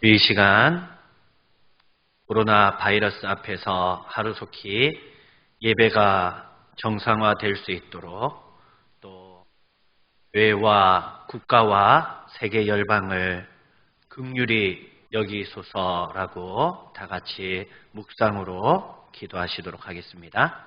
이 시간 코로나 바이러스 앞에서 하루속히 예배가 정상화될 수 있도록 또 교회와 국가와 세계 열방을 긍휼히 여기소서라고 다 같이 묵상으로 기도하시도록 하겠습니다.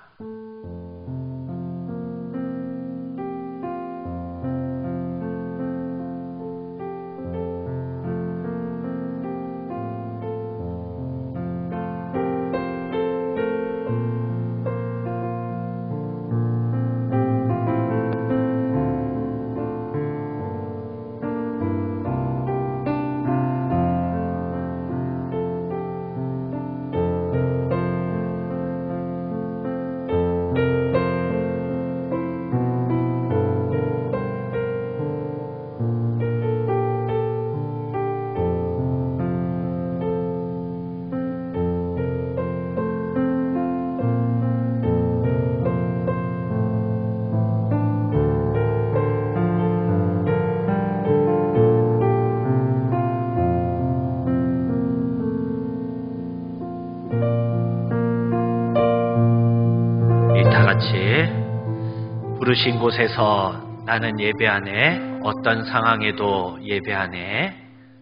부르신 곳에서 나는 예배하네, 어떤 상황에도 예배하네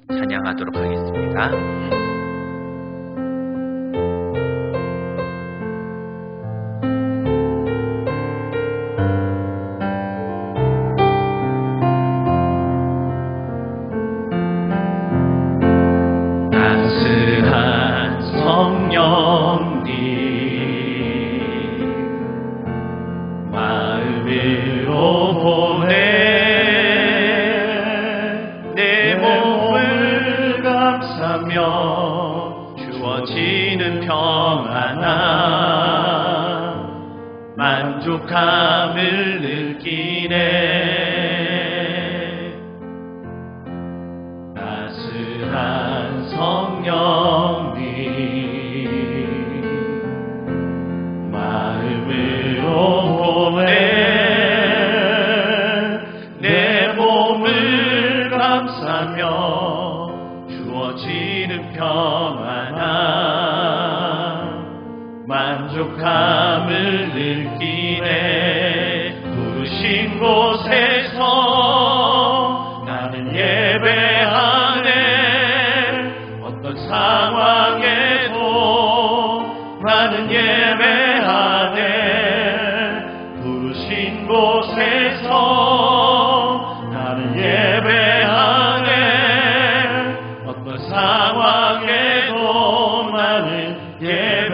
찬양하도록 하겠습니다. 따스한 성령님 마음으로 보내 내 몸을 감싸며 주어지는 평안함 만족함을 느끼네. 따스한 성령님 마음으로 보내 내 몸을 감싸며 주어지는 평안함 만족함을 느끼네. 부르신 곳에서 나는 예배하네, 어떤 상황에도 나는 예배하네. 부르신 곳에서 나는 예배하네, 어떤 상황에도 나는 예배하네.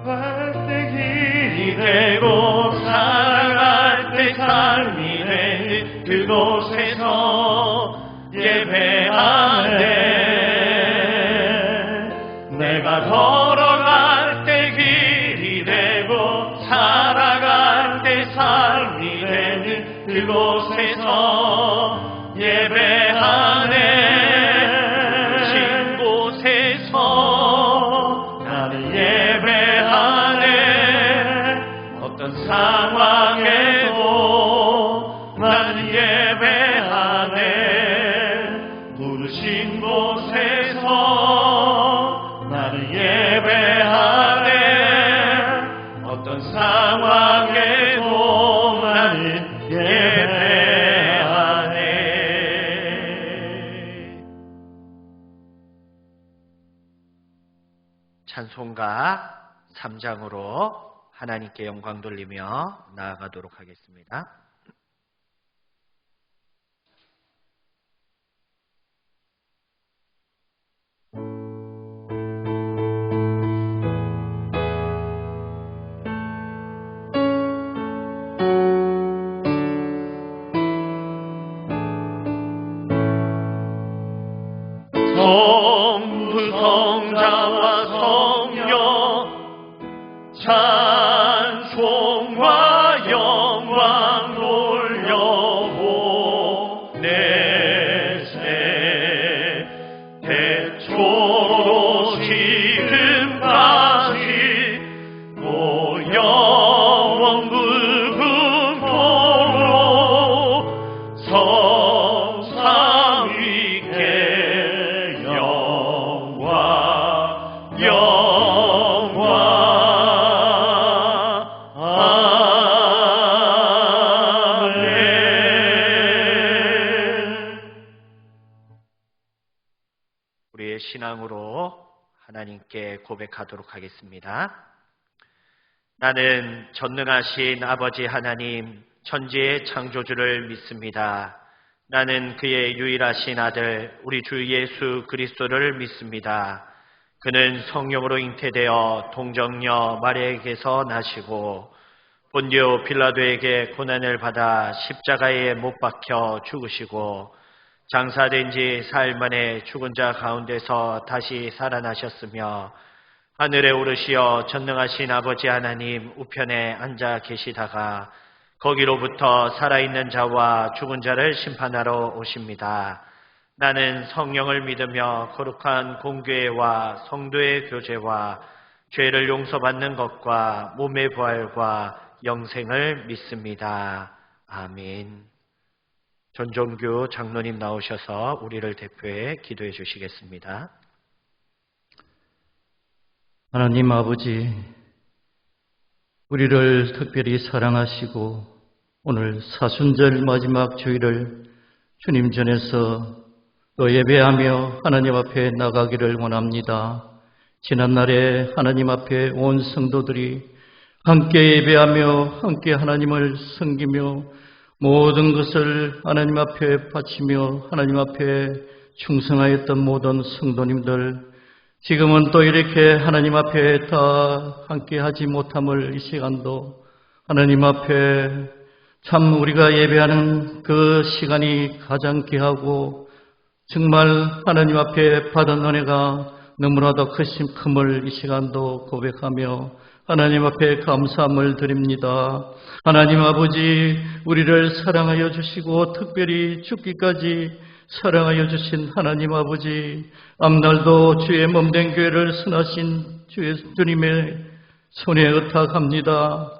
갈대길이 되고 살아갈 때 삶이 돼 그곳에서 예배하네. 내가 걸어갈 때 길이 되고 살아갈 때 삶이 되는 그곳에서 예배하네. 신 곳에서 나는 예배하네, 어떤 상황에도 나는 예배하네. 부르신 곳에서 나는 예배하네, 어떤 상황에도 나는 예배하네. 찬송가 3장으로 하나님께 영광 돌리며 나아가도록 하겠습니다. 성부 성자와 성령 찬송과 영광 돌려보내세. 대초로 지금까지 또 영원 붉은 도로 우리의 신앙으로 하나님께 고백하도록 하겠습니다. 나는 전능하신 아버지 하나님, 천지의 창조주를 믿습니다. 나는 그의 유일하신 아들, 우리 주 예수 그리스도를 믿습니다. 그는 성령으로 잉태되어 동정녀 마리아에게서 나시고 본디오 빌라도에게 고난을 받아 십자가에 못 박혀 죽으시고 장사된 지 사흘 만에 죽은 자 가운데서 다시 살아나셨으며 하늘에 오르시어 전능하신 아버지 하나님 우편에 앉아 계시다가 거기로부터 살아있는 자와 죽은 자를 심판하러 오십니다. 나는 성령을 믿으며 거룩한 공교회와 성도의 교제와 죄를 용서받는 것과 몸의 부활과 영생을 믿습니다. 아멘. 전종규 장로님 나오셔서 우리를 대표해 기도해 주시겠습니다. 하나님 아버지, 우리를 특별히 사랑하시고 오늘 사순절 마지막 주일을 주님 전에서 또 예배하며 하나님 앞에 나가기를 원합니다. 지난날에 하나님 앞에 온 성도들이 함께 예배하며 함께 하나님을 섬기며 모든 것을 하나님 앞에 바치며 하나님 앞에 충성하였던 모든 성도님들, 지금은 또 이렇게 하나님 앞에 다 함께 하지 못함을 이 시간도 하나님 앞에 참 우리가 예배하는 그 시간이 가장 귀하고 정말 하나님 앞에 받은 은혜가 너무나도 큼을 이 시간도 고백하며 하나님 앞에 감사함을 드립니다. 하나님 아버지, 우리를 사랑하여 주시고 특별히 죽기까지 사랑하여 주신 하나님 아버지, 앞날도 주의 몸된 교회를 선하신 주님의 손에 의탁합니다.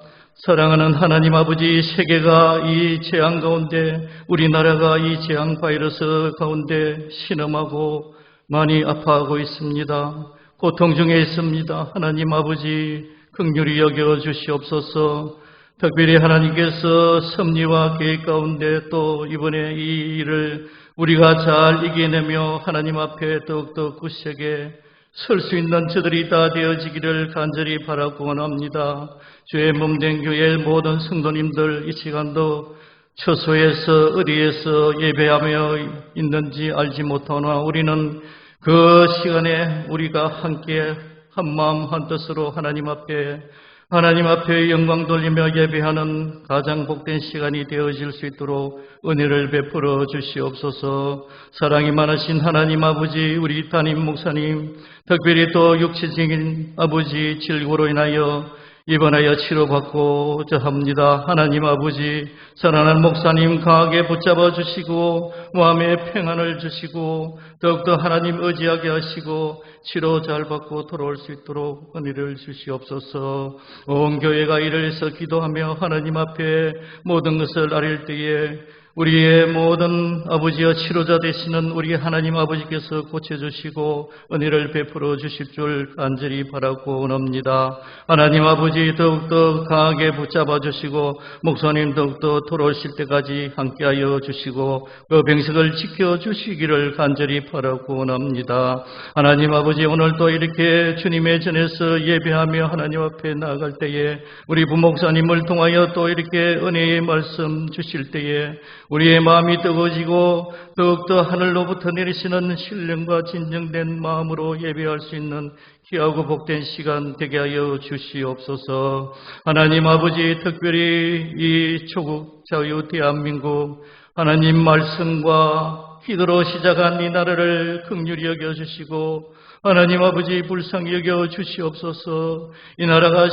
사랑하는 하나님 아버지, 세계가 이 재앙 가운데, 우리나라가 이 재앙 바이러스 가운데 신음하고 많이 아파하고 있습니다. 고통 중에 있습니다. 하나님 아버지, 긍휼히 여겨 주시옵소서. 특별히 하나님께서 섭리와 계획 가운데 또 이번에 이 일을 우리가 잘 이겨내며 하나님 앞에 더욱더 굳세게 설 수 있는 저들이 다 되어지기를 간절히 바라고 원합니다. 주의 몸된 교회 모든 성도님들 이 시간도 처소에서 어디에서 예배하며 있는지 알지 못하나 우리는 그 시간에 우리가 함께 한마음 한뜻으로 하나님 앞에 영광 돌리며 예배하는 가장 복된 시간이 되어질 수 있도록 은혜를 베풀어 주시옵소서. 사랑이 많으신 하나님 아버지, 우리 담임 목사님, 특별히 또 육체적인 아버지 질고로 인하여 입원하여 치료받고자 합니다. 하나님 아버지, 사랑하는 목사님 강하게 붙잡아 주시고 마음에 평안을 주시고 더욱더 하나님 의지하게 하시고 치료 잘 받고 돌아올 수 있도록 은혜를 주시옵소서. 온 교회가 이를 해서 기도하며 하나님 앞에 모든 것을 아릴 때에 우리의 모든 아버지와 치료자 되시는 우리 하나님 아버지께서 고쳐주시고 은혜를 베풀어 주실 줄 간절히 바라고 원합니다. 하나님 아버지, 더욱더 강하게 붙잡아 주시고 목사님 더욱더 돌아오실 때까지 함께하여 주시고 그 병석을 지켜주시기를 간절히 바라고 원합니다. 하나님 아버지, 오늘도 이렇게 주님의 전에서 예배하며 하나님 앞에 나아갈 때에 우리 부목사님을 통하여 또 이렇게 은혜의 말씀 주실 때에 우리의 마음이 뜨거워지고 더욱더 하늘로부터 내리시는 신령과 진정된 마음으로 예배할 수 있는 귀하고 복된 시간 되게 하여 주시옵소서. 하나님 아버지, 특별히 이 조국 자유 대한민국 하나님 말씀과 기도로 시작한 이 나라를 긍휼히 여겨주시고 하나님 아버지 불쌍히 여겨 주시옵소서. 이 나라가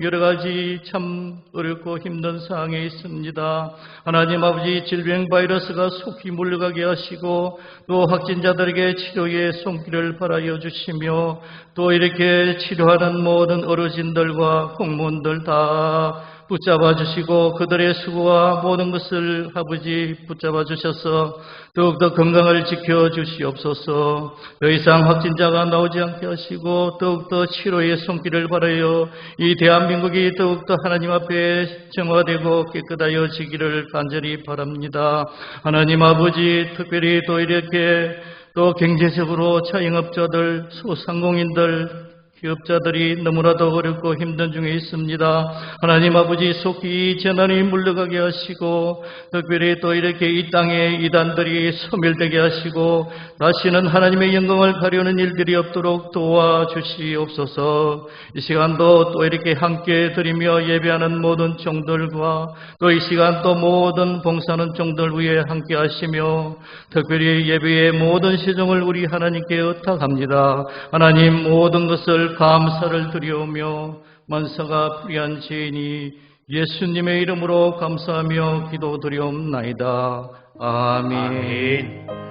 여러 가지 참 어렵고 힘든 상황에 있습니다. 하나님 아버지, 질병 바이러스가 속히 물러가게 하시고 또 확진자들에게 치료의 손길을 바라여 주시며 또 이렇게 치료하는 모든 어르신들과 공무원들 다 붙잡아 주시고 그들의 수고와 모든 것을 아버지 붙잡아 주셔서 더욱더 건강을 지켜 주시옵소서. 더 이상 확진자가 나오지 않게 하시고 더욱더 치료의 손길을 바라여 이 대한민국이 더욱더 하나님 앞에 정화되고 깨끗하여지기를 간절히 바랍니다. 하나님 아버지, 특별히 또 이렇게 또 경제적으로 자영업자들, 소상공인들, 기업자들이 너무나도 어렵고 힘든 중에 있습니다. 하나님 아버지 속히 이 재난이 물러가게 하시고 특별히 또 이렇게 이 땅에 이단들이 소멸되게 하시고 다시는 하나님의 영광을 가려는 일들이 없도록 도와주시옵소서. 이 시간도 또 이렇게 함께 드리며 예배하는 모든 종들과 또 이 시간 또 모든 봉사하는 종들 위에 함께 하시며 특별히 예배의 모든 시종을 우리 하나님께 의탁합니다. 하나님 모든 것을 감사를 드리오며 만사가 불의한 죄인이 예수님의 이름으로 감사하며 기도드리옵나이다. 아멘. 아멘.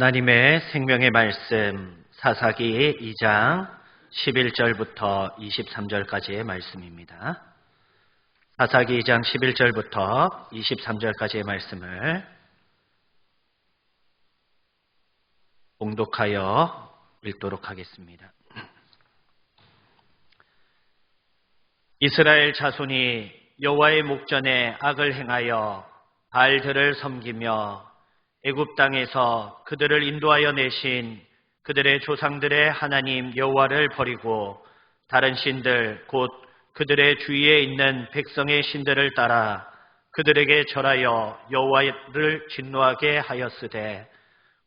하나님의 생명의 말씀 사사기 2장 11절부터 23절까지의 말씀입니다. 사사기 2장 11절부터 23절까지의 말씀을 봉독하여 읽도록 하겠습니다. 이스라엘 자손이 여호와의 목전에 악을 행하여 바알들을 섬기며 애굽 땅에서 그들을 인도하여 내신 그들의 조상들의 하나님 여호와를 버리고 다른 신들 곧 그들의 주위에 있는 백성의 신들을 따라 그들에게 절하여 여호와를 진노하게 하였으되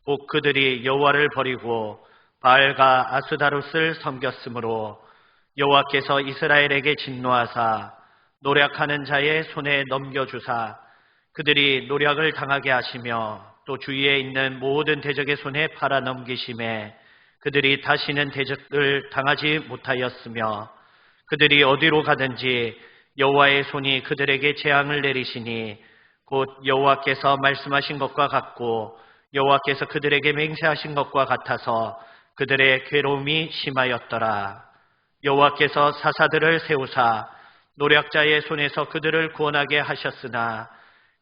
곧 그들이 여호와를 버리고 바알과 아스다롯을 섬겼으므로 여호와께서 이스라엘에게 진노하사 노략하는 자의 손에 넘겨주사 그들이 노략을 당하게 하시며 또 주위에 있는 모든 대적의 손에 팔아 넘기심에 그들이 다시는 대적을 당하지 못하였으며 그들이 어디로 가든지 여호와의 손이 그들에게 재앙을 내리시니 곧 여호와께서 말씀하신 것과 같고 여호와께서 그들에게 맹세하신 것과 같아서 그들의 괴로움이 심하였더라. 여호와께서 사사들을 세우사 노략자의 손에서 그들을 구원하게 하셨으나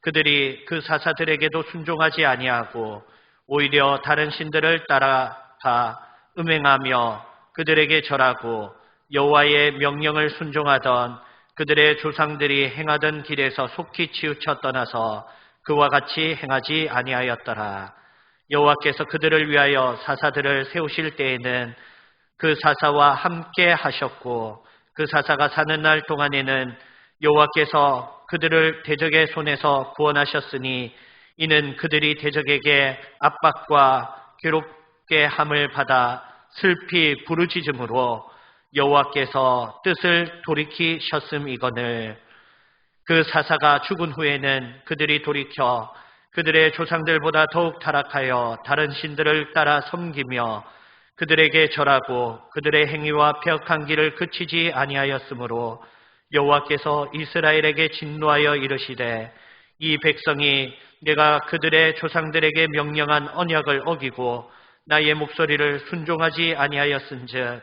그들이 그 사사들에게도 순종하지 아니하고 오히려 다른 신들을 따라가 음행하며 그들에게 절하고 여호와의 명령을 순종하던 그들의 조상들이 행하던 길에서 속히 치우쳐 떠나서 그와 같이 행하지 아니하였더라. 여호와께서 그들을 위하여 사사들을 세우실 때에는 그 사사와 함께 하셨고 그 사사가 사는 날 동안에는 여호와께서 그들을 대적의 손에서 구원하셨으니 이는 그들이 대적에게 압박과 괴롭게 함을 받아 슬피 부르짖음으로 여호와께서 뜻을 돌이키셨음이거늘. 그 사사가 죽은 후에는 그들이 돌이켜 그들의 조상들보다 더욱 타락하여 다른 신들을 따라 섬기며 그들에게 절하고 그들의 행위와 폐역한 길을 그치지 아니하였으므로 여호와께서 이스라엘에게 진노하여 이르시되 이 백성이 내가 그들의 조상들에게 명령한 언약을 어기고 나의 목소리를 순종하지 아니하였은즉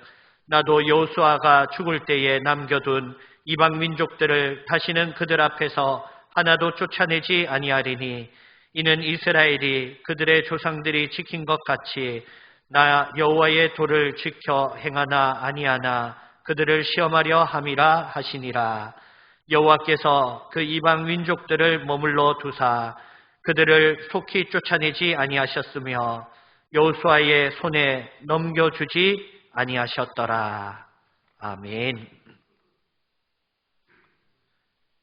나도 여호수아가 죽을 때에 남겨둔 이방 민족들을 다시는 그들 앞에서 하나도 쫓아내지 아니하리니 이는 이스라엘이 그들의 조상들이 지킨 것 같이 나 여호와의 도를 지켜 행하나 아니하나 그들을 시험하려 함이라 하시니라. 여호와께서 그 이방 민족들을 머물러 두사 그들을 속히 쫓아내지 아니하셨으며 여호수아의 손에 넘겨주지 아니하셨더라. 아멘.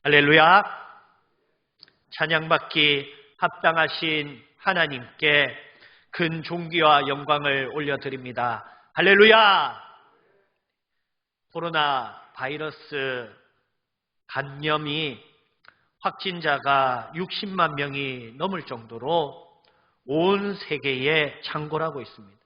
할렐루야. 찬양받기 합당하신 하나님께 큰 존귀와 영광을 올려드립니다. 할렐루야. 코로나 바이러스 감염이 확진자가 60만 명이 넘을 정도로 온 세계에 창궐하고 있습니다.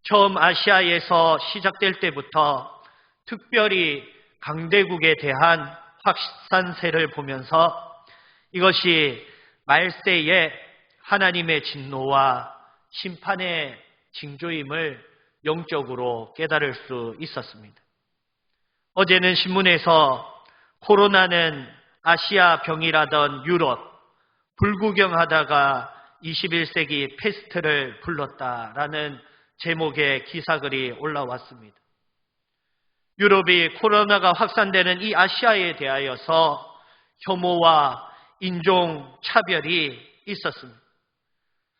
처음 아시아에서 시작될 때부터 특별히 강대국에 대한 확산세를 보면서 이것이 말세의 하나님의 진노와 심판의 징조임을 영적으로 깨달을 수 있었습니다. 어제는 신문에서 코로나는 아시아 병이라던 유럽, 불구경하다가 21세기 패스트를 불렀다라는 제목의 기사글이 올라왔습니다. 유럽이 코로나가 확산되는 이 아시아에 대하여서 혐오와 인종차별이 있었습니다.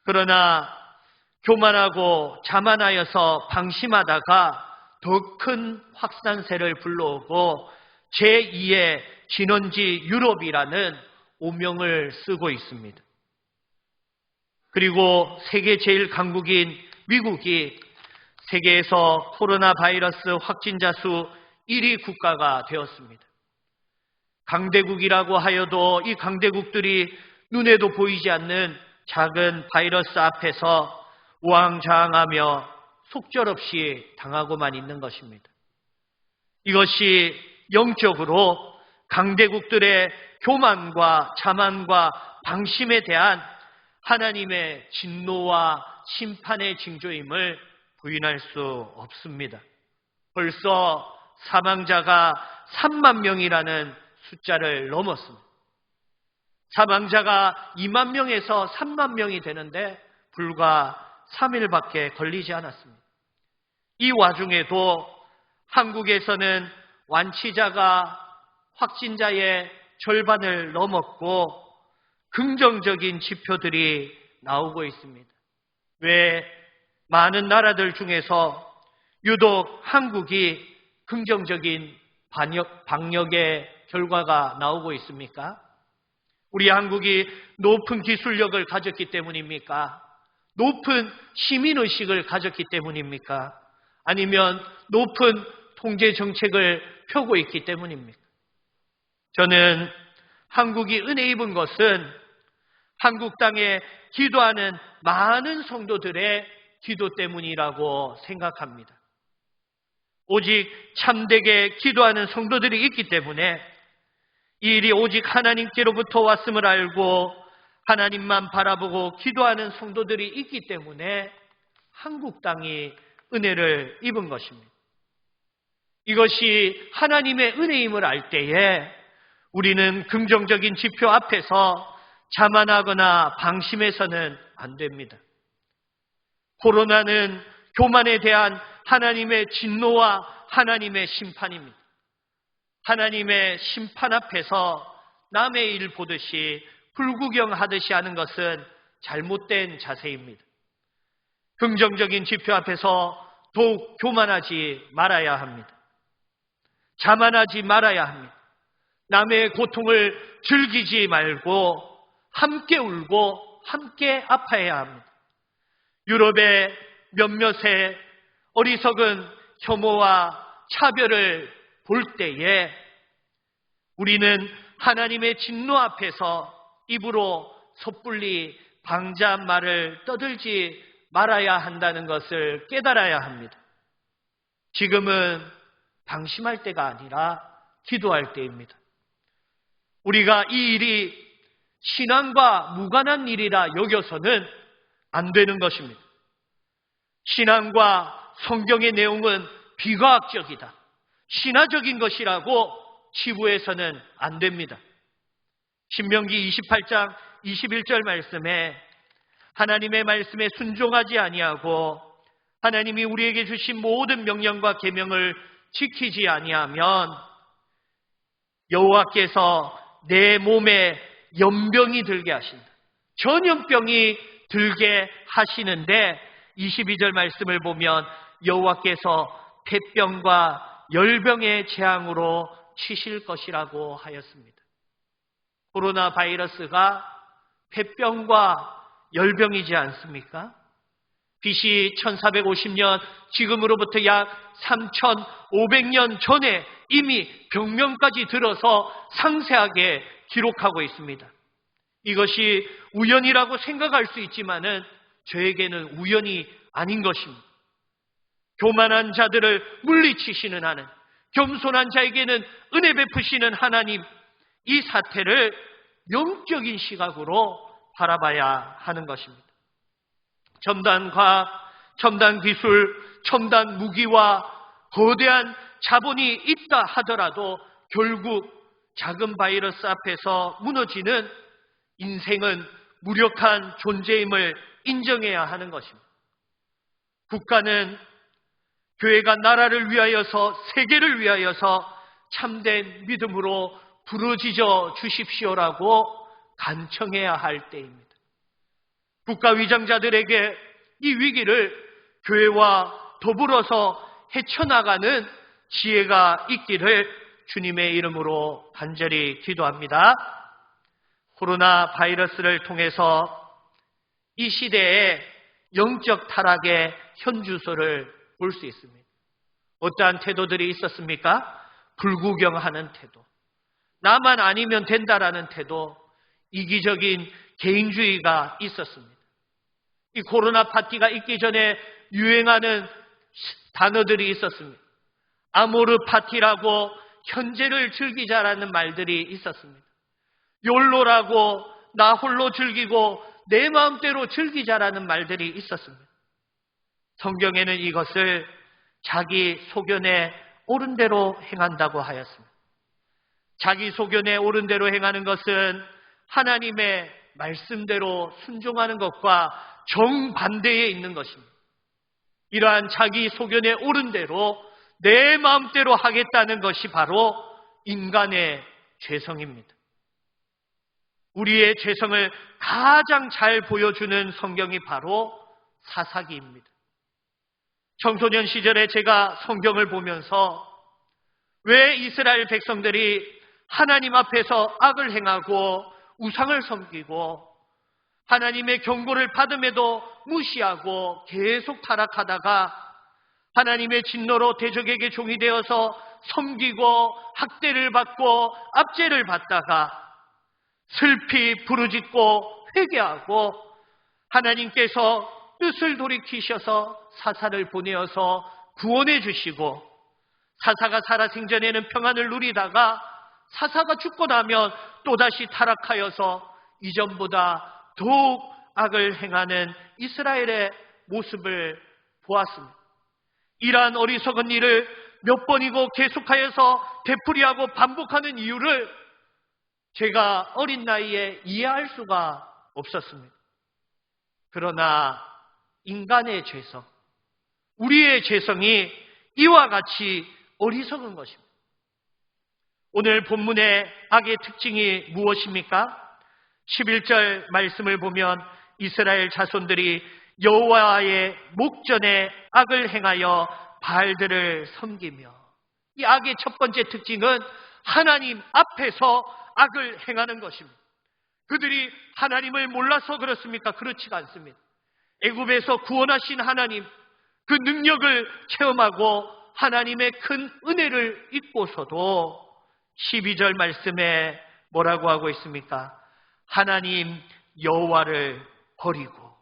그러나 교만하고 자만하여서 방심하다가 더 큰 확산세를 불러오고 제2의 진원지 유럽이라는 오명을 쓰고 있습니다. 그리고 세계 제일 강국인 미국이 세계에서 코로나 바이러스 확진자 수 1위 국가가 되었습니다. 강대국이라고 하여도 이 강대국들이 눈에도 보이지 않는 작은 바이러스 앞에서 우왕좌왕하며 속절없이 당하고만 있는 것입니다. 이것이 영적으로 강대국들의 교만과 자만과 방심에 대한 하나님의 진노와 심판의 징조임을 부인할 수 없습니다. 벌써 사망자가 3만 명이라는 숫자를 넘었습니다. 사망자가 2만 명에서 3만 명이 되는데 불과 3일밖에 걸리지 않았습니다. 이 와중에도 한국에서는 완치자가 확진자의 절반을 넘었고 긍정적인 지표들이 나오고 있습니다. 왜 많은 나라들 중에서 유독 한국이 긍정적인 방역의 결과가 나오고 있습니까? 우리 한국이 높은 기술력을 가졌기 때문입니까? 높은 시민의식을 가졌기 때문입니까? 아니면 높은 통제 정책을 펴고 있기 때문입니까? 저는 한국이 은혜 입은 것은 한국 땅에 기도하는 많은 성도들의 기도 때문이라고 생각합니다. 오직 참되게 기도하는 성도들이 있기 때문에 이 일이 오직 하나님께로부터 왔음을 알고 하나님만 바라보고 기도하는 성도들이 있기 때문에 한국 땅이 은혜를 입은 것입니다. 이것이 하나님의 은혜임을 알 때에 우리는 긍정적인 지표 앞에서 자만하거나 방심해서는 안 됩니다. 코로나는 교만에 대한 하나님의 진노와 하나님의 심판입니다. 하나님의 심판 앞에서 남의 일 보듯이 불구경하듯이 하는 것은 잘못된 자세입니다. 긍정적인 지표 앞에서 더욱 교만하지 말아야 합니다. 자만하지 말아야 합니다. 남의 고통을 즐기지 말고 함께 울고 함께 아파해야 합니다. 유럽의 몇몇의 어리석은 혐오와 차별을 볼 때에 우리는 하나님의 진노 앞에서 입으로 섣불리 방자한 말을 떠들지 말아야 한다는 것을 깨달아야 합니다. 지금은 방심할 때가 아니라 기도할 때입니다. 우리가 이 일이 신앙과 무관한 일이라 여겨서는 안 되는 것입니다. 신앙과 성경의 내용은 비과학적이다, 신화적인 것이라고 치부해서는 안 됩니다. 신명기 28장 21절 말씀에 하나님의 말씀에 순종하지 아니하고 하나님이 우리에게 주신 모든 명령과 계명을 지키지 아니하면 여호와께서 내 몸에 연병이 들게 하신다. 전염병이 들게 하시는데 22절 말씀을 보면 여호와께서 폐병과 열병의 재앙으로 치실 것이라고 하였습니다. 코로나 바이러스가 폐병과 열병이지 않습니까? BC 1450년, 지금으로부터 약 3500년 전에 이미 병명까지 들어서 상세하게 기록하고 있습니다. 이것이 우연이라고 생각할 수 있지만은 저에게는 우연이 아닌 것입니다. 교만한 자들을 물리치시는 하나님, 겸손한 자에게는 은혜 베푸시는 하나님, 이 사태를 영적인 시각으로 바라봐야 하는 것입니다. 첨단 과학, 첨단 기술, 첨단 무기와 거대한 자본이 있다 하더라도 결국 작은 바이러스 앞에서 무너지는 인생은 무력한 존재임을 인정해야 하는 것입니다. 국가는 교회가 나라를 위하여서, 세계를 위하여서 참된 믿음으로 부르짖어 주십시오라고 간청해야 할 때입니다. 국가 위장자들에게 이 위기를 교회와 더불어서 헤쳐나가는 지혜가 있기를 주님의 이름으로 간절히 기도합니다. 코로나 바이러스를 통해서 이 시대의 영적 타락의 현주소를 볼 수 있습니다. 어떠한 태도들이 있었습니까? 불구경하는 태도, 나만 아니면 된다라는 태도, 이기적인 개인주의가 있었습니다. 이 코로나 파티가 있기 전에 유행하는 단어들이 있었습니다. 아모르 파티라고 현재를 즐기자라는 말들이 있었습니다. 욜로라고 나 홀로 즐기고 내 마음대로 즐기자라는 말들이 있었습니다. 성경에는 이것을 자기 소견에 옳은 대로 행한다고 하였습니다. 자기 소견에 옳은 대로 행하는 것은 하나님의 말씀대로 순종하는 것과 정반대에 있는 것입니다. 이러한 자기 소견에 옳은 대로 내 마음대로 하겠다는 것이 바로 인간의 죄성입니다. 우리의 죄성을 가장 잘 보여주는 성경이 바로 사사기입니다. 청소년 시절에 제가 성경을 보면서 왜 이스라엘 백성들이 하나님 앞에서 악을 행하고 우상을 섬기고 하나님의 경고를 받음에도 무시하고 계속 타락하다가 하나님의 진노로 대적에게 종이 되어서 섬기고 학대를 받고 압제를 받다가 슬피 부르짖고 회개하고 하나님께서 뜻을 돌이키셔서 사사를 보내어서 구원해 주시고 사사가 살아생전에는 평안을 누리다가 사사가 죽고 나면 또다시 타락하여서 이전보다 더욱 악을 행하는 이스라엘의 모습을 보았습니다. 이러한 어리석은 일을 몇 번이고 계속하여서 되풀이하고 반복하는 이유를 제가 어린 나이에 이해할 수가 없었습니다. 그러나 인간의 죄성, 우리의 죄성이 이와 같이 어리석은 것입니다. 오늘 본문의 악의 특징이 무엇입니까? 11절 말씀을 보면 이스라엘 자손들이 여호와의 목전에 악을 행하여 바알들을 섬기며, 이 악의 첫 번째 특징은 하나님 앞에서 악을 행하는 것입니다. 그들이 하나님을 몰라서 그렇습니까? 그렇지가 않습니다. 애굽에서 구원하신 하나님, 그 능력을 체험하고 하나님의 큰 은혜를 잊고서도 12절 말씀에 뭐라고 하고 있습니까? 하나님 여호와를 버리고,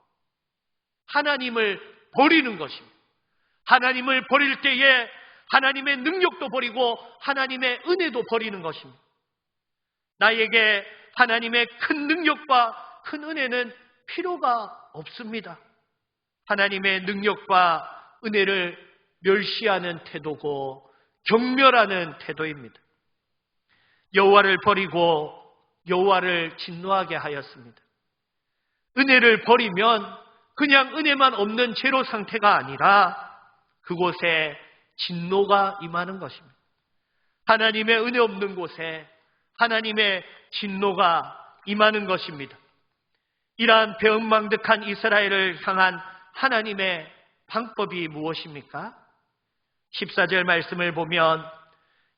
하나님을 버리는 것입니다. 하나님을 버릴 때에 하나님의 능력도 버리고 하나님의 은혜도 버리는 것입니다. 나에게 하나님의 큰 능력과 큰 은혜는 필요가 없습니다. 하나님의 능력과 은혜를 멸시하는 태도고 경멸하는 태도입니다. 여호와를 버리고 여호와를 진노하게 하였습니다. 은혜를 버리면 그냥 은혜만 없는 제로 상태가 아니라 그곳에 진노가 임하는 것입니다. 하나님의 은혜 없는 곳에 하나님의 진노가 임하는 것입니다. 이러한 배은망덕한 이스라엘을 향한 하나님의 방법이 무엇입니까? 14절 말씀을 보면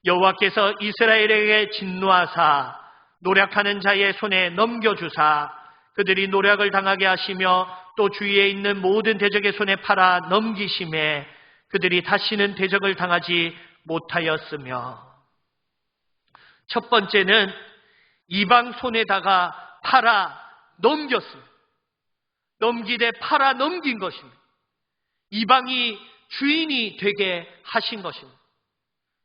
여호와께서 이스라엘에게 진노하사 노략하는 자의 손에 넘겨주사 그들이 노략을 당하게 하시며 또 주위에 있는 모든 대적의 손에 팔아 넘기심에 그들이 다시는 대적을 당하지 못하였으며, 첫 번째는 이방 손에다가 팔아 넘겼습니다. 넘기되 팔아 넘긴 것입니다. 이방이 주인이 되게 하신 것입니다.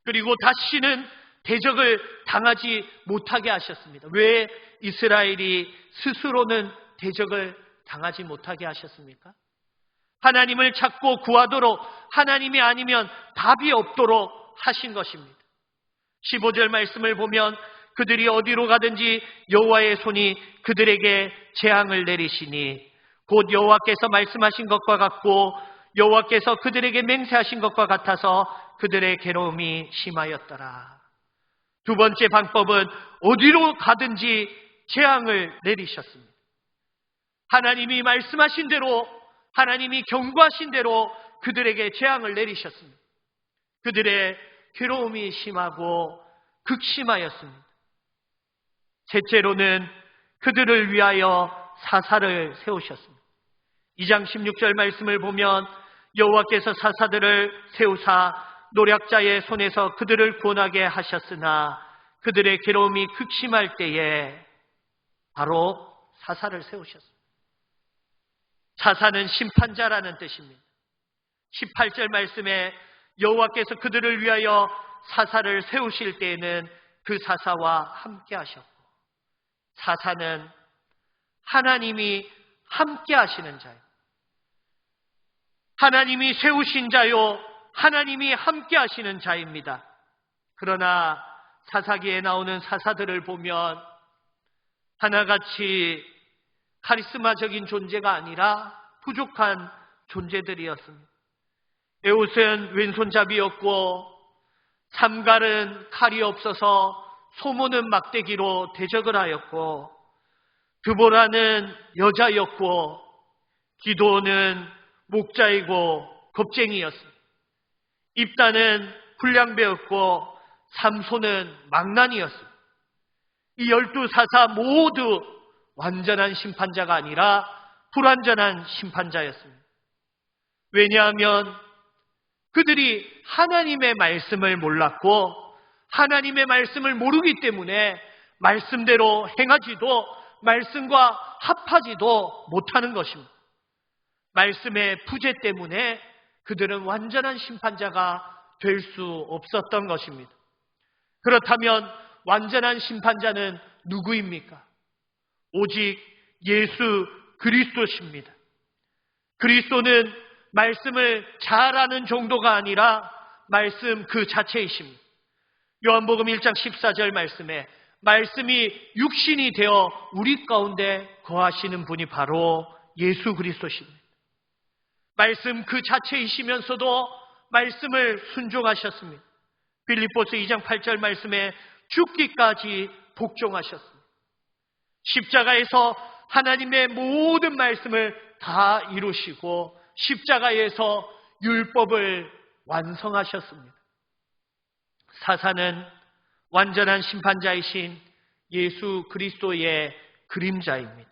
그리고 다시는 대적을 당하지 못하게 하셨습니다. 왜 이스라엘이 스스로는 대적을 당하지 못하게 하셨습니까? 하나님을 찾고 구하도록, 하나님이 아니면 답이 없도록 하신 것입니다. 15절 말씀을 보면 그들이 어디로 가든지 여호와의 손이 그들에게 재앙을 내리시니 곧 여호와께서 말씀하신 것과 같고 여호와께서 그들에게 맹세하신 것과 같아서 그들의 괴로움이 심하였더라. 두 번째 방법은 어디로 가든지 재앙을 내리셨습니다. 하나님이 말씀하신 대로, 하나님이 경고하신 대로 그들에게 재앙을 내리셨습니다. 그들의 괴로움이 심하고 극심하였습니다. 셋째로는 그들을 위하여 사사를 세우셨습니다. 2장 16절 말씀을 보면 여호와께서 사사들을 세우사 노략자의 손에서 그들을 구원하게 하셨으나 그들의 괴로움이 극심할 때에 바로 사사를 세우셨습니다. 사사는 심판자라는 뜻입니다. 18절 말씀에 여호와께서 그들을 위하여 사사를 세우실 때에는 그 사사와 함께 하셨고, 사사는 하나님이 함께 하시는 자요, 하나님이 세우신 자요, 하나님이 함께 하시는 자입니다. 그러나 사사기에 나오는 사사들을 보면 하나같이 카리스마적인 존재가 아니라 부족한 존재들이었습니다. 에옷은 왼손잡이였고, 삼갈은 칼이 없어서 소모는 막대기로 대적을 하였고, 드보라는 여자였고, 기도는 목자이고 겁쟁이였습니다. 입다는 불량배였고, 삼손은 망난이었습니다. 이 12사사 모두 완전한 심판자가 아니라 불완전한 심판자였습니다. 왜냐하면 그들이 하나님의 말씀을 몰랐고 하나님의 말씀을 모르기 때문에 말씀대로 행하지도 말씀과 합하지도 못하는 것입니다. 말씀의 부재 때문에 그들은 완전한 심판자가 될 수 없었던 것입니다. 그렇다면 완전한 심판자는 누구입니까? 오직 예수 그리스도십니다. 그리스도는 말씀을 잘 아는 정도가 아니라 말씀 그 자체이십니다. 요한복음 1장 14절 말씀에 말씀이 육신이 되어 우리 가운데 거하시는 분이 바로 예수 그리스도십니다. 말씀 그 자체이시면서도 말씀을 순종하셨습니다. 빌립보서 2장 8절 말씀에 죽기까지 복종하셨습니다. 십자가에서 하나님의 모든 말씀을 다 이루시고 십자가에서 율법을 완성하셨습니다. 사사는 완전한 심판자이신 예수 그리스도의 그림자입니다.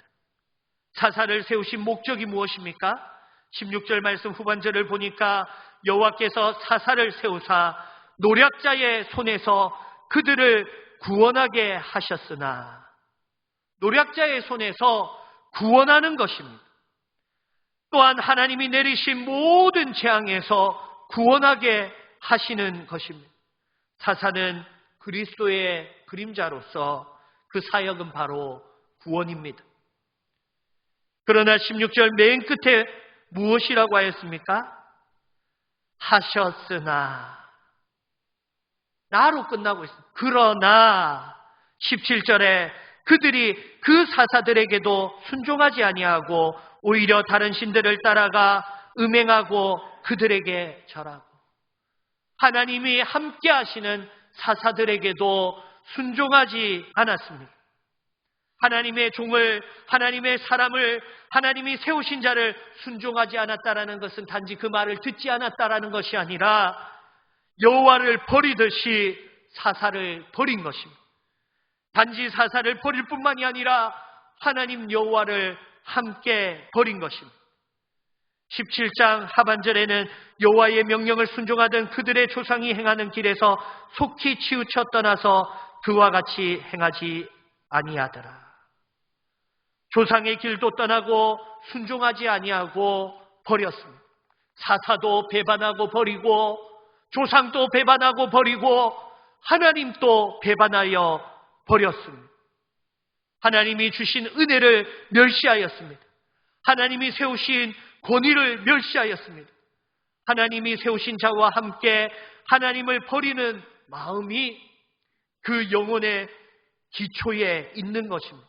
사사를 세우신 목적이 무엇입니까? 16절 말씀 후반절을 보니까 여호와께서 사사를 세우사 노략자의 손에서 그들을 구원하게 하셨으나, 노략자의 손에서 구원하는 것입니다. 또한 하나님이 내리신 모든 재앙에서 구원하게 하시는 것입니다. 사사는 그리스도의 그림자로서 그 사역은 바로 구원입니다. 그러나 16절 맨 끝에 무엇이라고 하였습니까? 하셨으나, 나로 끝나고 있습니다. 그러나 17절에 그들이 그 사사들에게도 순종하지 아니하고 오히려 다른 신들을 따라가 음행하고 그들에게 절하고, 하나님이 함께 하시는 사사들에게도 순종하지 않았습니다. 하나님의 종을, 하나님의 사람을, 하나님이 세우신 자를 순종하지 않았다라는 것은 단지 그 말을 듣지 않았다라는 것이 아니라 여호와를 버리듯이 사사를 버린 것입니다. 단지 사사를 버릴 뿐만이 아니라 하나님 여호와를 함께 버린 것입니다. 17장 하반절에는 여호와의 명령을 순종하던 그들의 조상이 행하는 길에서 속히 치우쳐 떠나서 그와 같이 행하지 아니하더라. 조상의 길도 떠나고 순종하지 아니하고 버렸습니다. 사사도 배반하고 버리고 조상도 배반하고 버리고 하나님도 배반하여 버렸습니다. 하나님이 주신 은혜를 멸시하였습니다. 하나님이 세우신 권위를 멸시하였습니다. 하나님이 세우신 자와 함께 하나님을 버리는 마음이 그 영혼의 기초에 있는 것입니다.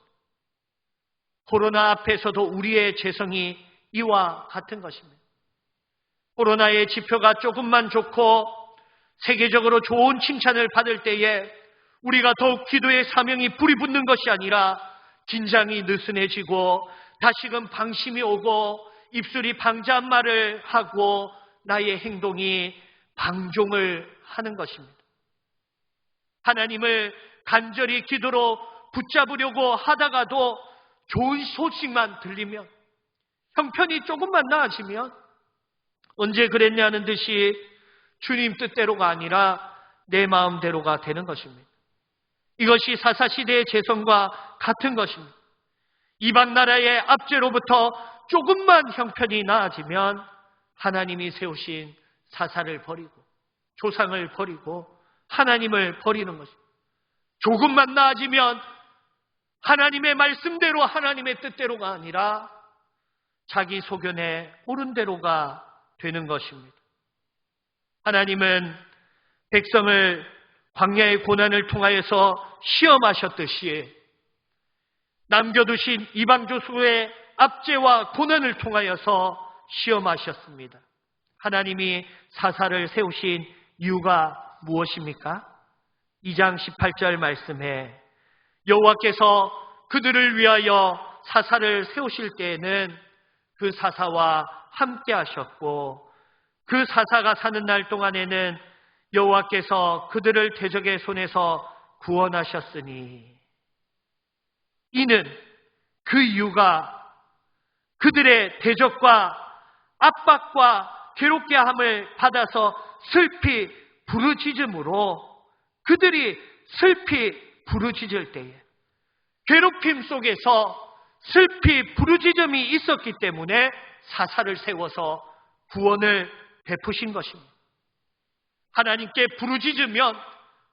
코로나 앞에서도 우리의 죄성이 이와 같은 것입니다. 코로나의 지표가 조금만 좋고 세계적으로 좋은 칭찬을 받을 때에 우리가 더욱 기도의 사명이 불이 붙는 것이 아니라 긴장이 느슨해지고 다시금 방심이 오고 입술이 방자한 말을 하고 나의 행동이 방종을 하는 것입니다. 하나님을 간절히 기도로 붙잡으려고 하다가도 좋은 소식만 들리면, 형편이 조금만 나아지면 언제 그랬냐는 듯이 주님 뜻대로가 아니라 내 마음대로가 되는 것입니다. 이것이 사사시대의 재성과 같은 것입니다. 이방 나라의 압제로부터 조금만 형편이 나아지면 하나님이 세우신 사사를 버리고 조상을 버리고 하나님을 버리는 것입니다. 조금만 나아지면 하나님의 말씀대로 하나님의 뜻대로가 아니라 자기 소견에 옳은 대로가 되는 것입니다. 하나님은 백성을 광야의 고난을 통하여서 시험하셨듯이 남겨두신 이방 조수의 압제와 고난을 통하여서 시험하셨습니다. 하나님이 사사를 세우신 이유가 무엇입니까? 2장 18절 말씀에 여호와께서 그들을 위하여 사사를 세우실 때에는 그 사사와 함께 하셨고 그 사사가 사는 날 동안에는 여호와께서 그들을 대적의 손에서 구원하셨으니, 이는 그 이유가 그들의 대적과 압박과 괴롭게 함을 받아서 슬피 부르짖음으로, 그들이 슬피 부르짖을 때에 괴롭힘 속에서 슬피 부르짖음이 있었기 때문에 사사를 세워서 구원을 베푸신 것입니다. 하나님께 부르짖으면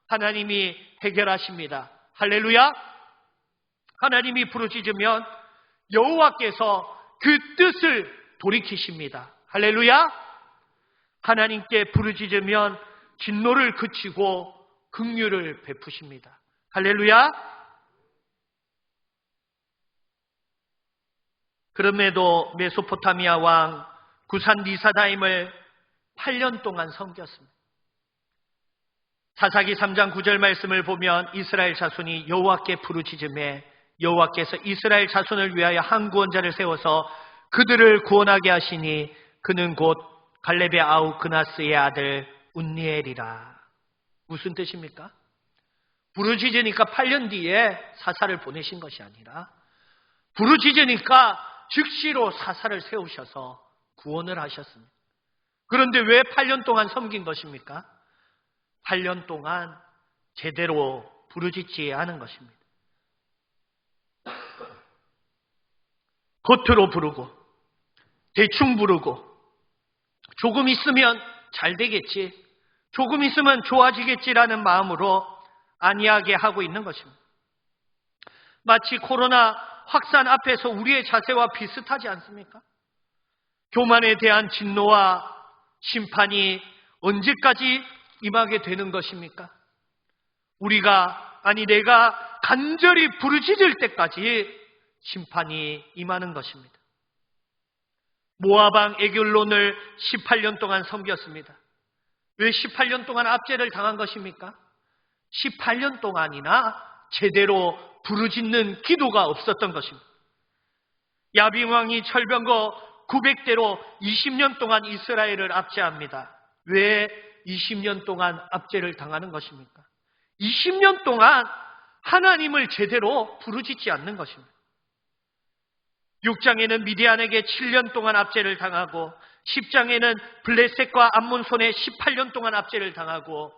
하나님이 해결하십니다. 할렐루야! 하나님이 부르짖으면 여호와께서 그 뜻을 돌이키십니다. 할렐루야! 하나님께 부르짖으면 진노를 그치고 긍휼을 베푸십니다. 할렐루야! 그럼에도 메소포타미아 왕 구산 리사다임을 8년 동안 섬겼습니다. 사사기 3장 9절 말씀을 보면 이스라엘 자손이 여호와께 부르짖음에 여호와께서 이스라엘 자손을 위하여 한 구원자를 세워서 그들을 구원하게 하시니 그는 곧 갈렙의 아우 그나스의 아들 운니엘이라. 무슨 뜻입니까? 부르짖으니까 8년 뒤에 사사를 보내신 것이 아니라 부르짖으니까 즉시로 사사를 세우셔서 구원을 하셨습니다. 그런데 왜 8년 동안 섬긴 것입니까? 8년 동안 제대로 부르짖지 않은 것입니다. 겉으로 부르고 대충 부르고 조금 있으면 잘 되겠지, 조금 있으면 좋아지겠지라는 마음으로 안이하게 하고 있는 것입니다. 마치 코로나 확산 앞에서 우리의 자세와 비슷하지 않습니까? 교만에 대한 진노와 심판이 언제까지 임하게 되는 것입니까? 내가 간절히 부르짖을 때까지 심판이 임하는 것입니다. 모압왕 에글론을 18년 동안 섬겼습니다. 왜 18년 동안 압제를 당한 것입니까? 18년 동안이나 제대로 부르짖는 기도가 없었던 것입니다. 야빙왕이 철병거 900대로 20년 동안 이스라엘을 압제합니다. 왜 20년 동안 압제를 당하는 것입니까? 20년 동안 하나님을 제대로 부르짖지 않는 것입니다. 6장에는 미디안에게 7년 동안 압제를 당하고 10장에는 블레셋과 암몬 손에 18년 동안 압제를 당하고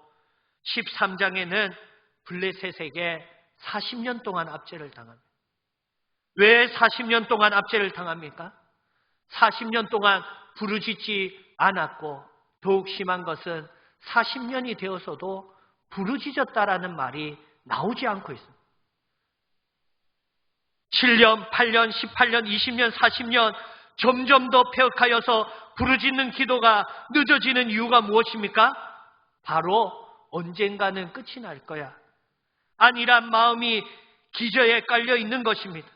13장에는 블레셋에게 40년 동안 압제를 당합니다. 왜 40년 동안 압제를 당합니까? 40년 동안 부르짖지 않았고 더욱 심한 것은 40년이 되어서도 부르짖었다라는 말이 나오지 않고 있습니다. 7년, 8년, 18년, 20년, 40년 점점 더 폐역하여서 부르짖는 기도가 늦어지는 이유가 무엇입니까? 바로 언젠가는 끝이 날 거야, 안일한 마음이 기저에 깔려 있는 것입니다.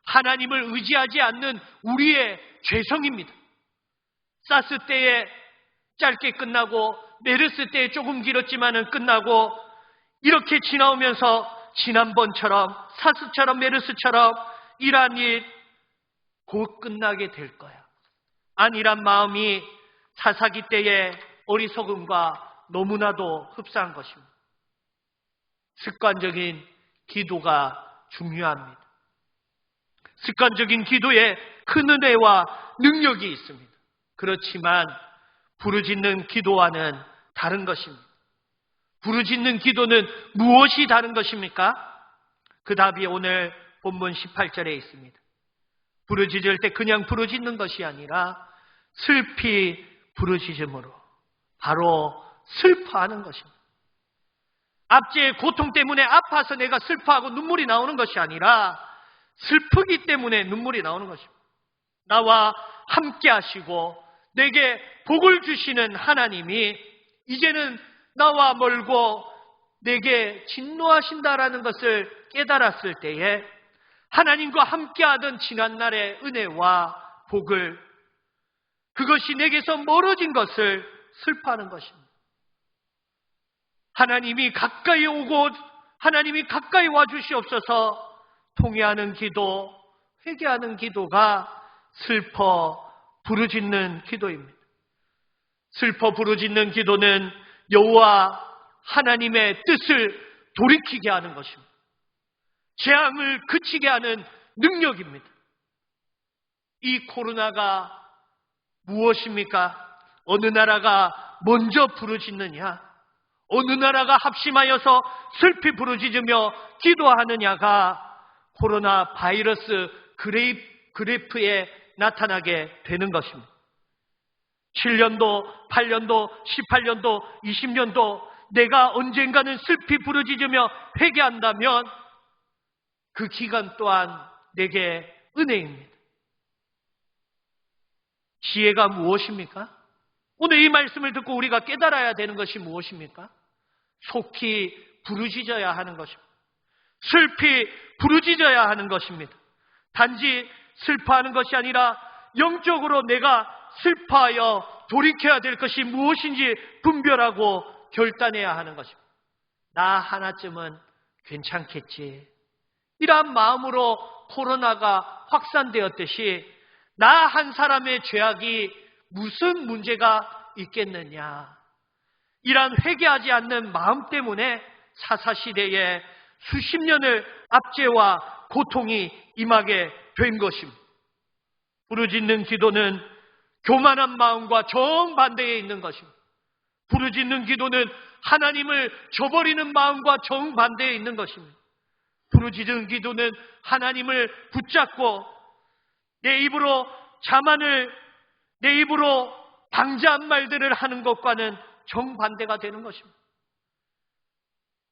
하나님을 의지하지 않는 우리의 죄성입니다. 사스 때에 짧게 끝나고 메르스 때에 조금 길었지만은 끝나고 이렇게 지나오면서 지난번처럼 사스처럼 메르스처럼 이러한 일 곧 끝나게 될 거야. 안일한 마음이 사사기 때의 어리석음과 너무나도 흡사한 것입니다. 습관적인 기도가 중요합니다. 습관적인 기도에 큰 은혜와 능력이 있습니다. 그렇지만 부르짖는 기도와는 다른 것입니다. 부르짖는 기도는 무엇이 다른 것입니까? 그 답이 오늘 본문 18절에 있습니다. 부르짖을 때 그냥 부르짖는 것이 아니라 슬피 부르짖음으로 바로 슬퍼하는 것입니다. 압제의 고통 때문에 아파서 내가 슬퍼하고 눈물이 나오는 것이 아니라 슬프기 때문에 눈물이 나오는 것입니다. 나와 함께 하시고 내게 복을 주시는 하나님이 이제는 나와 멀고 내게 진노하신다라는 것을 깨달았을 때에 하나님과 함께하던 지난날의 은혜와 복을 그것이 내게서 멀어진 것을 슬퍼하는 것입니다. 하나님이 가까이 오고 하나님이 가까이 와주시옵소서 통회하는 기도, 회개하는 기도가 슬퍼 부르짖는 기도입니다. 슬퍼 부르짖는 기도는 여호와 하나님의 뜻을 돌이키게 하는 것입니다. 재앙을 그치게 하는 능력입니다. 이 코로나가 무엇입니까? 어느 나라가 먼저 부르짖느냐? 어느 나라가 합심하여서 슬피 부르짖으며 기도하느냐가 코로나 바이러스 그래프에 나타나게 되는 것입니다. 7년도, 8년도, 18년도, 20년도 내가 언젠가는 슬피 부르짖으며 회개한다면 그 기간 또한 내게 은혜입니다. 지혜가 무엇입니까? 오늘 이 말씀을 듣고 우리가 깨달아야 되는 것이 무엇입니까? 속히 부르짖어야 하는 것입니다. 슬피 부르짖어야 하는 것입니다. 단지 슬퍼하는 것이 아니라 영적으로 내가 슬퍼하여 돌이켜야 될 것이 무엇인지 분별하고 결단해야 하는 것입니다. 나 하나쯤은 괜찮겠지. 이러한 마음으로 코로나가 확산되었듯이 나 한 사람의 죄악이 무슨 문제가 있겠느냐. 이러한 회개하지 않는 마음 때문에 사사시대에 수십 년을 압제와 고통이 임하게 된 것입니다. 부르짖는 기도는 교만한 마음과 정반대에 있는 것입니다. 부르짖는 기도는 하나님을 저버리는 마음과 정반대에 있는 것입니다. 부르짖는 기도는 하나님을 붙잡고 내 입으로 내 입으로 방자한 말들을 하는 것과는 정반대가 되는 것입니다.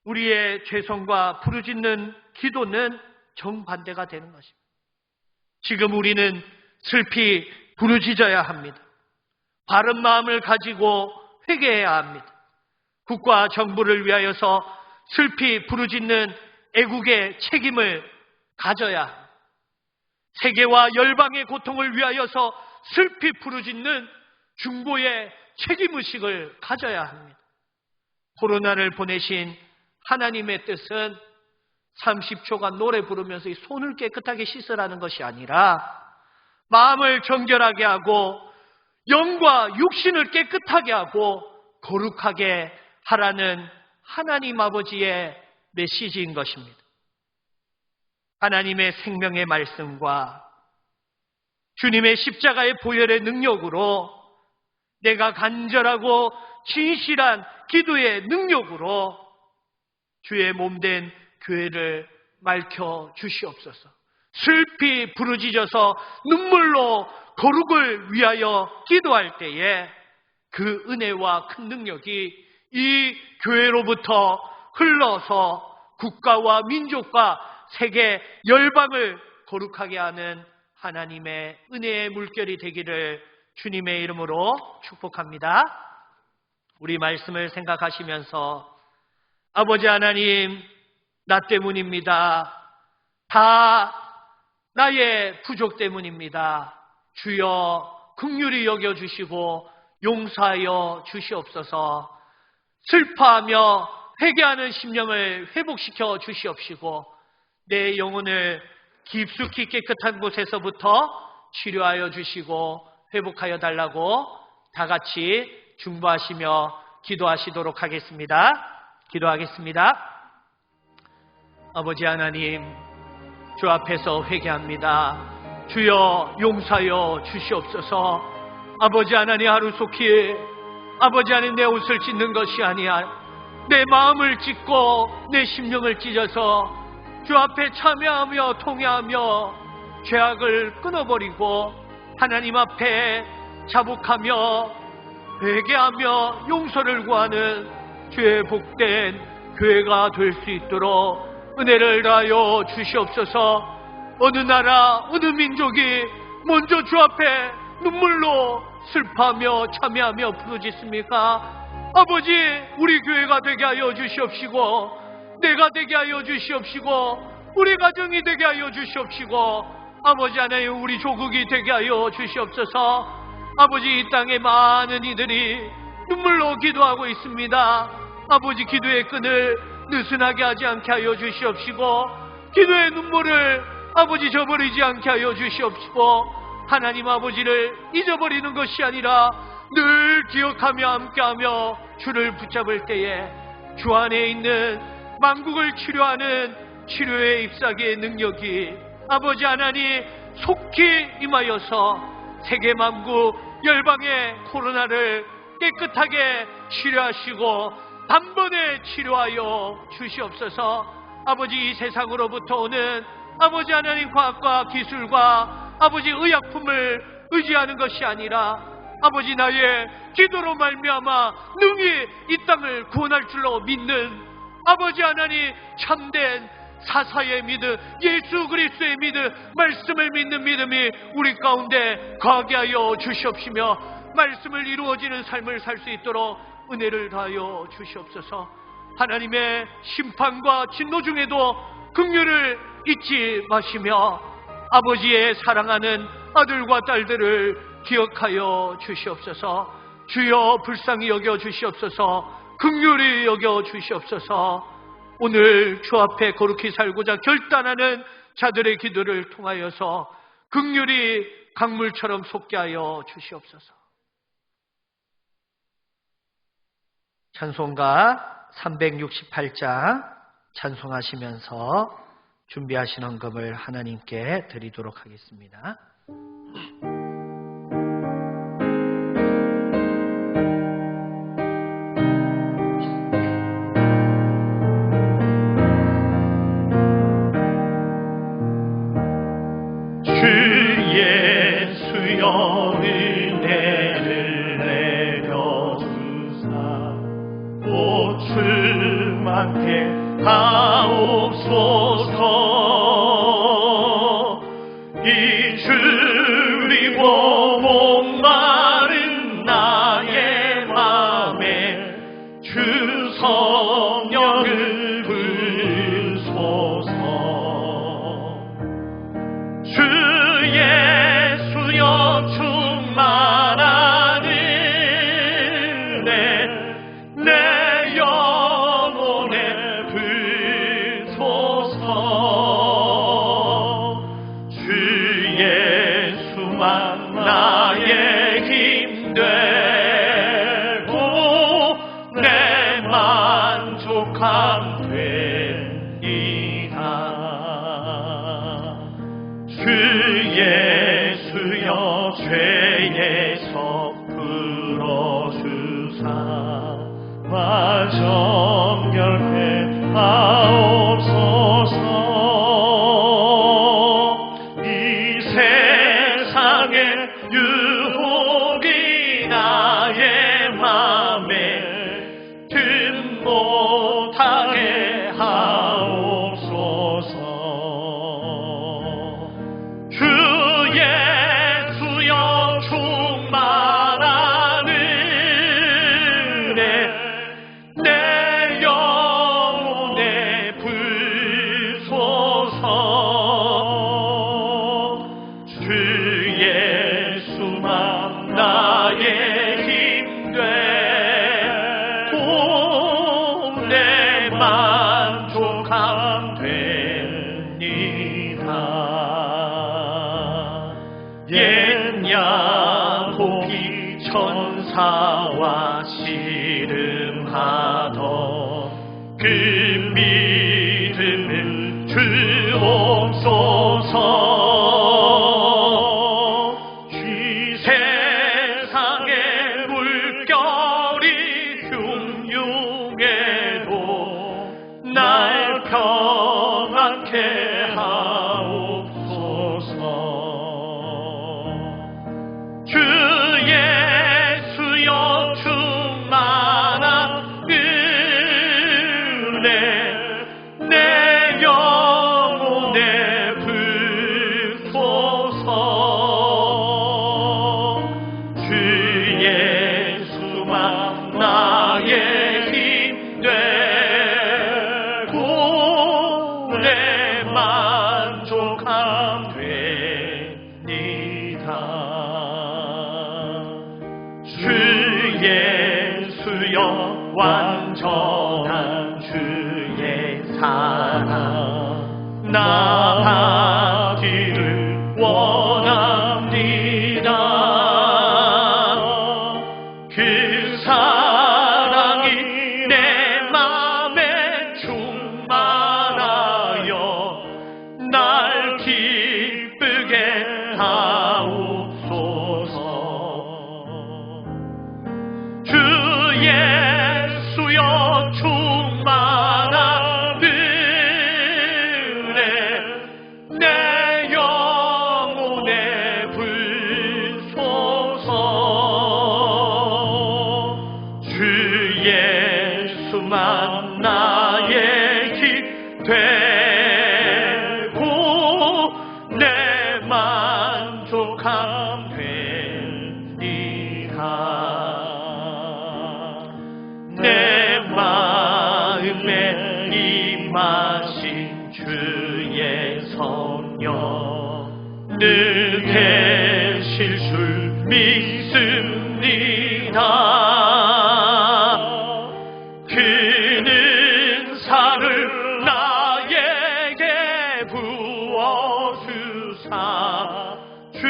우리의 죄성과 부르짖는 기도는 정반대가 되는 것입니다. 지금 우리는 슬피 부르짖어야 합니다. 바른 마음을 가지고 회개해야 합니다. 국가 정부를 위하여서 슬피 부르짖는 애국의 책임을 가져야 합니다. 세계와 열방의 고통을 위하여서 슬피 부르짖는 중보의 책임의식을 가져야 합니다. 코로나를 보내신 하나님의 뜻은 30초간 노래 부르면서 이 손을 깨끗하게 씻으라는 것이 아니라 마음을 정결하게 하고 영과 육신을 깨끗하게 하고 거룩하게 하라는 하나님 아버지의 메시지인 것입니다. 하나님의 생명의 말씀과 주님의 십자가의 보혈의 능력으로 내가 간절하고 진실한 기도의 능력으로 주의 몸된 교회를 맑혀 주시옵소서. 슬피 부르짖어서 눈물로 거룩을 위하여 기도할 때에 그 은혜와 큰 능력이 이 교회로부터 흘러서 국가와 민족과 세계 열방을 거룩하게 하는 하나님의 은혜의 물결이 되기를 주님의 이름으로 축복합니다. 우리 말씀을 생각하시면서 아버지 하나님, 나 때문입니다. 다 나의 부족 때문입니다. 주여 긍휼히 여겨주시고 용서하여 주시옵소서. 슬퍼하며 회개하는 심령을 회복시켜 주시옵시고 내 영혼을 깊숙이 깨끗한 곳에서부터 치료하여 주시고 회복하여 달라고 다 같이 중보하시며 기도하시도록 하겠습니다. 기도하겠습니다. 아버지 하나님, 주 앞에서 회개합니다. 주여 용서하여 주시옵소서. 아버지 하나님, 하루속히 아버지 하나님 내 옷을 찢는 것이 아니야 내 마음을 찢고 내 심령을 찢어서 주 앞에 참여하며 통회하며 죄악을 끊어버리고 하나님 앞에 자복하며 회개하며 용서를 구하는 주의 복된 교회가 될 수 있도록 은혜를 다하여 주시옵소서. 어느 나라 어느 민족이 먼저 주 앞에 눈물로 슬퍼하며 참여하며 부르짖습니까? 아버지, 우리 교회가 되게 하여 주시옵시고 내가 되게 하여 주시옵시고 우리 가정이 되게 하여 주시옵시고 아버지 하나님, 우리 조국이 되게 하여 주시옵소서. 아버지, 이 땅에 많은 이들이 눈물로 기도하고 있습니다. 아버지, 기도의 끈을 느슨하게 하지 않게 하여 주시옵시고 기도의 눈물을 아버지 저버리지 않게 하여 주시옵시고 하나님 아버지를 잊어버리는 것이 아니라 늘 기억하며 함께하며 주를 붙잡을 때에 주 안에 있는 만국을 치료하는 치료의 잎사귀의 능력이 아버지 하나님 속히 임하여서 세계 만국 열방의 코로나를 깨끗하게 치료하시고 단번에 치료하여 주시옵소서. 아버지, 이 세상으로부터 오는 아버지 하나님 과학과 기술과 아버지 의약품을 의지하는 것이 아니라 아버지 나의 기도로 말미암아 능히 이 땅을 구원할 줄로 믿는 아버지 하나님 참된 사사의 믿음, 예수 그리스도의 믿음, 말씀을 믿는 믿음이 우리 가운데 거하게 하여 주시옵시며 말씀을 이루어지는 삶을 살 수 있도록 은혜를 다하여 주시옵소서. 하나님의 심판과 진노 중에도 긍휼을 잊지 마시며 아버지의 사랑하는 아들과 딸들을 기억하여 주시옵소서. 주여 불쌍히 여겨 주시옵소서. 긍휼히 여겨 주시옵소서. 오늘 주 앞에 거룩히 살고자 결단하는 자들의 기도를 통하여서 긍휼히 강물처럼 솟게 하여 주시옵소서. 찬송가 368장 찬송하시면서 준비하신 헌금을 하나님께 드리도록 하겠습니다. 주 예수여 은혜를 내려주사 오출만케 하옵소서. 이 주리고 목마른 나의 맘에 주 성령을 부으소서. 주 예수여 충만한 은혜 내 영혼에 부으소서. 주 예수만 나의 힘 되고 내 만족함 되리라. 주 예수여 죄에서 풀어주사 나 정결케 하옵소서. 이 세상의 유혹이 나의 맘에 든 못하게 하옵소서. 주 예수여 충만한 은혜 내 영혼에 너와 씨름하던 그 믿음을 주옵소서. 이 세상의 물결이 흉흉해도 날 평안케 하옵소서. 주 예수여 충만한 은혜 내 영혼에 부소서. 주 예수만 나의 힘 되고 내 만족함 되니라. 주 예수여 완전한 주의 사랑 나 받기를 원합니다. 그 사랑이 내 맘에 충만하여 날 기쁘게 하옵소서. 주 예수여 충만한 은혜 내 영혼에 불소서. 주 예수만 나의 힘 되고 내 만족함 되리라. 내 마음에 임하신 주의 성령 늘 계실 줄 믿습니다. 그는 살을 나에게 부어주사 주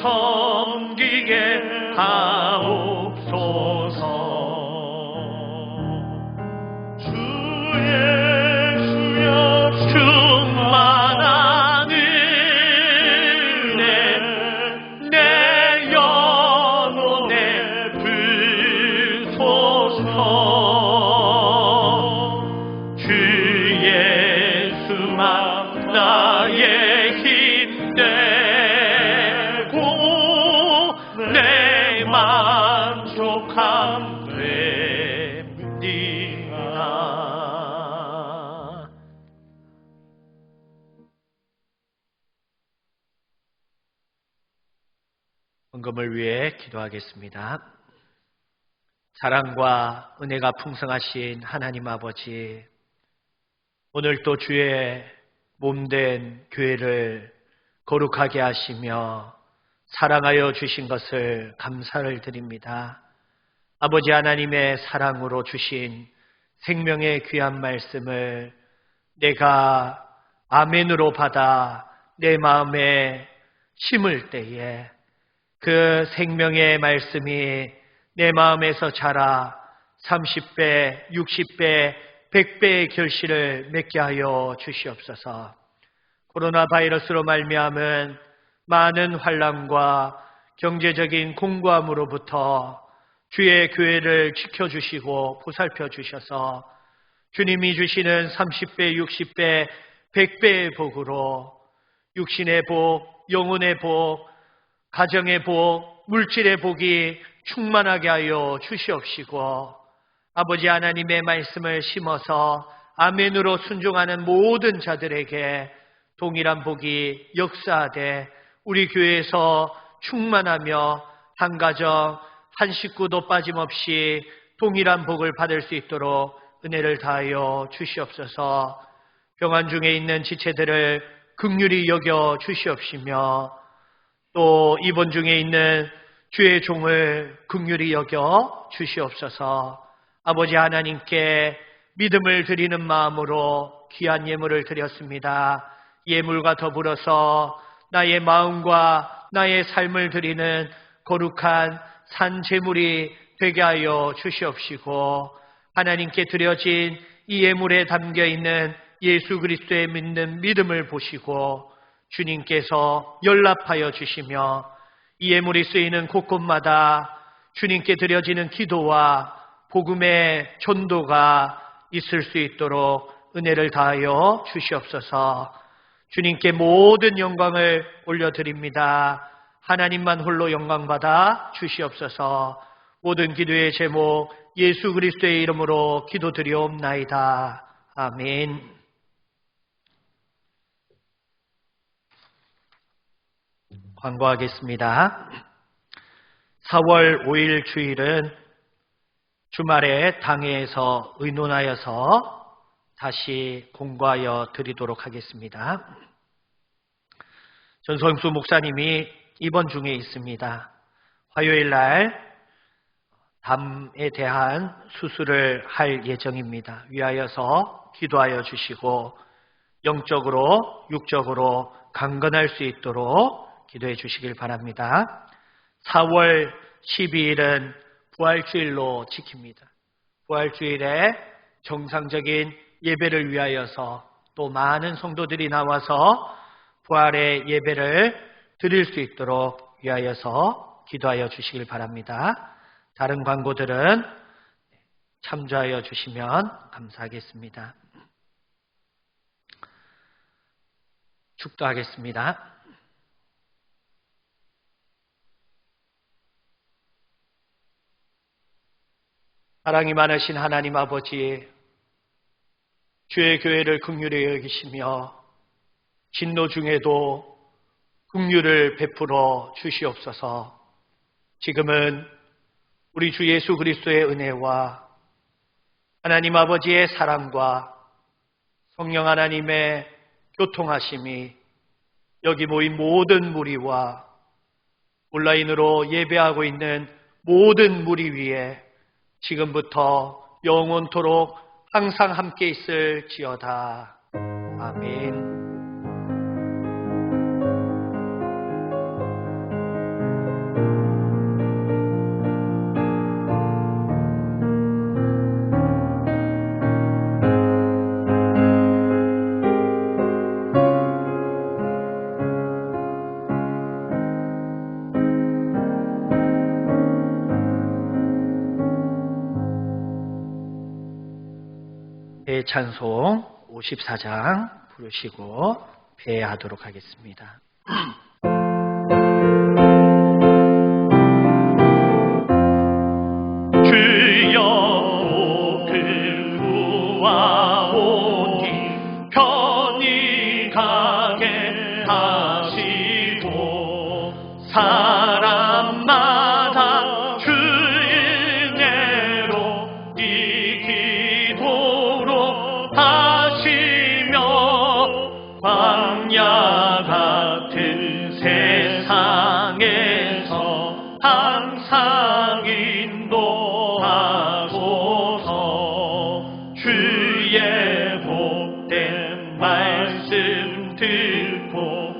섬기게 하옵소서. 주 예수여 충만한 은혜 내 영혼에 불소서. 주 예수만 나의 힘 되고 내 만족함 됩니다. 헌금을 위해 기도하겠습니다. 사랑과 은혜가 풍성하신 하나님 아버지, 오늘 또 주의 몸된 교회를 거룩하게 하시며 사랑하여 주신 것을 감사를 드립니다. 아버지 하나님의 사랑으로 주신 생명의 귀한 말씀을 내가 아멘으로 받아 내 마음에 심을 때에 그 생명의 말씀이 내 마음에서 자라 30배, 60배, 100배의 결실을 맺게 하여 주시옵소서. 코로나 바이러스로 말미암은 많은 환난과 경제적인 공고함으로부터 주의 교회를 지켜주시고 보살펴 주셔서 주님이 주시는 30배, 60배, 100배의 복으로 육신의 복, 영혼의 복, 가정의 복, 물질의 복이 충만하게 하여 주시옵시고 아버지 하나님의 말씀을 심어서 아멘으로 순종하는 모든 자들에게 동일한 복이 역사하되 우리 교회에서 충만하며 한 가정, 한 식구도 빠짐없이 동일한 복을 받을 수 있도록 은혜를 다하여 주시옵소서. 병환 중에 있는 지체들을 긍휼히 여겨 주시옵시며 또 입원 중에 있는 주의 종을 긍휼히 여겨 주시옵소서. 아버지 하나님께 믿음을 드리는 마음으로 귀한 예물을 드렸습니다. 예물과 더불어서 나의 마음과 나의 삶을 드리는 거룩한 산 제물이 되게 하여 주시옵시고 하나님께 드려진 이 예물에 담겨 있는 예수 그리스도의 믿는 믿음을 보시고 주님께서 연락하여 주시며 이 예물이 쓰이는 곳곳마다 주님께 드려지는 기도와 복음의 전도가 있을 수 있도록 은혜를 다하여 주시옵소서. 주님께 모든 영광을 올려드립니다. 하나님만 홀로 영광받아 주시옵소서. 모든 기도의 제목 예수 그리스도의 이름으로 기도드리옵나이다. 아멘. 광고하겠습니다. 4월 5일 주일은 주말에 당회에서 의논하여서 다시 공고하여 드리도록 하겠습니다. 전성수 목사님이 입원 중에 있습니다. 화요일 날 담에 대한 수술을 할 예정입니다. 위하여서 기도하여 주시고 영적으로 육적으로 강건할 수 있도록 기도해 주시길 바랍니다. 4월 12일은 부활주일로 지킵니다. 부활주일에 정상적인 예배를 위하여서 또 많은 성도들이 나와서 부활의 예배를 드릴 수 있도록 위하여서 기도하여 주시길 바랍니다. 다른 광고들은 참조하여 주시면 감사하겠습니다. 축도하겠습니다. 사랑이 많으신 하나님 아버지, 주의 교회를 긍휼히 여기시며 진노 중에도 긍휼을 베풀어 주시옵소서. 지금은 우리 주 예수 그리스도의 은혜와 하나님 아버지의 사랑과 성령 하나님의 교통하심이 여기 모인 모든 무리와 온라인으로 예배하고 있는 모든 무리 위에 지금부터 영원토록 항상 함께 있을지어다. 아멘. 찬송 54장 부르시고 배하도록 하겠습니다. 주여 구하오니 편히 가게 하시고 사람마다 주의 은혜로 이 기도로 하시며 광야 같은 세상에서 항상 인도하소서. 주의 복된 말씀 듣고